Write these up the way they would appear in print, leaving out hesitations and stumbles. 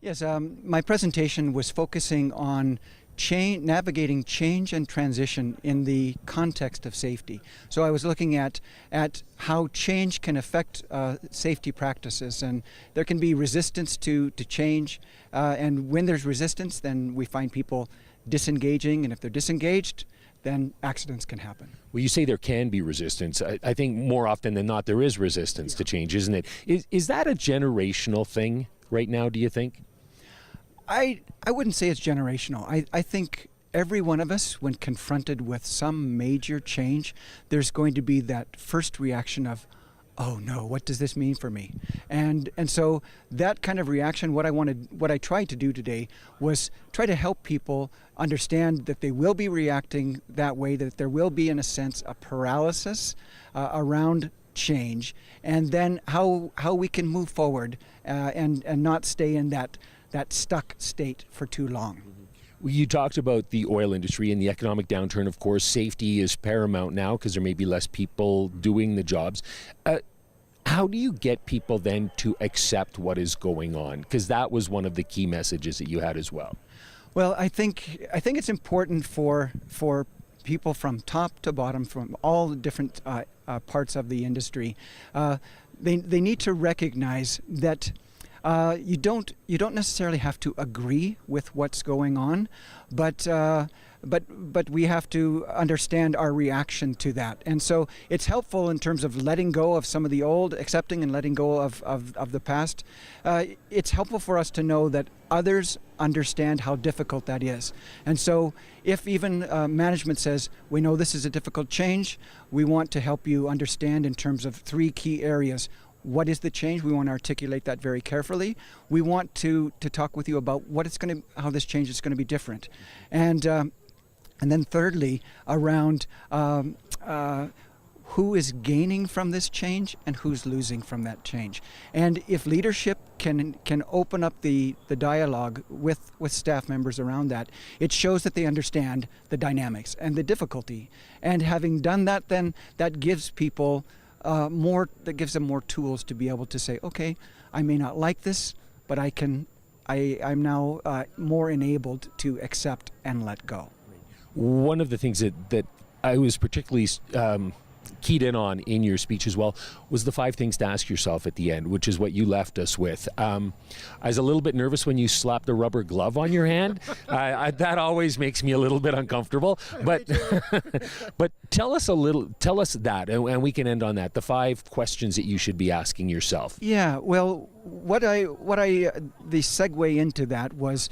Yes, my presentation was focusing on navigating change and transition in the context of safety. So I was looking at how change can affect safety practices, and there can be resistance to change, and when there's resistance, then we find people disengaging, and if they're disengaged, then accidents can happen. Well, you say there can be resistance. I think more often than not there is resistance to change, isn't it? Is that a generational thing right now, do you think? I wouldn't say it's generational. I think every one of us, when confronted with some major change, there's going to be that first reaction of, oh no, what does this mean for me? And so that kind of reaction, what I tried to do today was try to help people understand that they will be reacting that way, that there will be, in a sense, a paralysis around change, and then how we can move forward and not stay in that stuck state for too long. You talked about the oil industry and the economic downturn. Of course, safety is paramount now because there may be less people doing the jobs. How do you get people then to accept what is going on? Because that was one of the key messages that you had as well. Well, I think it's important for people from top to bottom, from all the different parts of the industry. They need to recognize that you don't necessarily have to agree with what's going on, but we have to understand our reaction to that. And so it's helpful in terms of letting go of some of the old, accepting and letting go of the past. It's helpful for us to know that others understand how difficult that is. And so if even management says, we know this is a difficult change, we want to help you understand in terms of 3 key areas. What is the change? We want to articulate that very carefully. We want to talk with you about how this change is going to be different, and then thirdly, around who is gaining from this change and who's losing from that change. And if leadership can open up the dialogue with staff members around that, it shows that they understand the dynamics and the difficulty. And having done that, then that gives people that gives them more tools to be able to say, okay, I may not like this, but I'm now more enabled to accept and let go. One of the things that I was particularly keyed in on in your speech as well was the 5 things to ask yourself at the end, which is what you left us with. I was a little bit nervous when you slapped a rubber glove on your hand. That always makes me a little bit uncomfortable. But but tell us that, and we can end on that. The 5 questions that you should be asking yourself. Yeah. Well, the segue into that was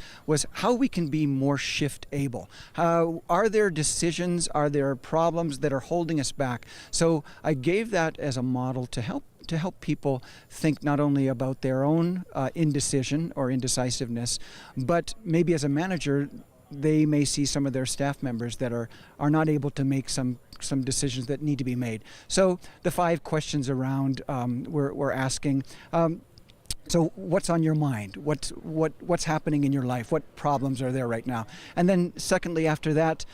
how we can be more shift able. Are there decisions? Are there problems that are holding us back? So I gave that as a model to help people think not only about their own indecision or indecisiveness, but maybe as a manager, they may see some of their staff members that are not able to make some decisions that need to be made. So the 5 questions around we're asking. So what's on your mind? What's happening in your life? What problems are there right now? And then secondly, after that,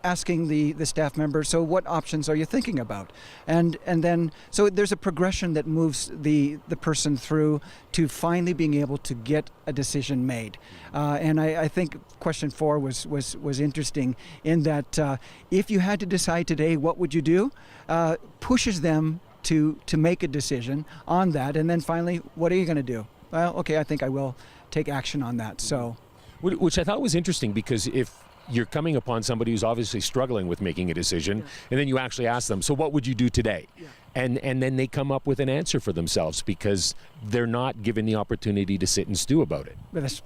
asking the staff member, so what options are you thinking about? And then, so there's a progression that moves the person through to finally being able to get a decision made. And I think question 4 was interesting in that if you had to decide today, what would you do? Pushes them to make a decision on that. And then finally, what are you going to do? Well, okay, I think I will take action on that. So, which I thought was interesting, because if you're coming upon somebody who's obviously struggling with making a decision, and then you actually ask them, so what would you do today? And then they come up with an answer for themselves because they're not given the opportunity to sit and stew about it.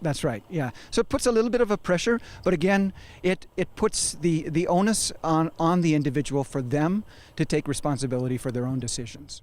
That's right, yeah. So it puts a little bit of a pressure, but again, it puts the onus on the individual for them to take responsibility for their own decisions.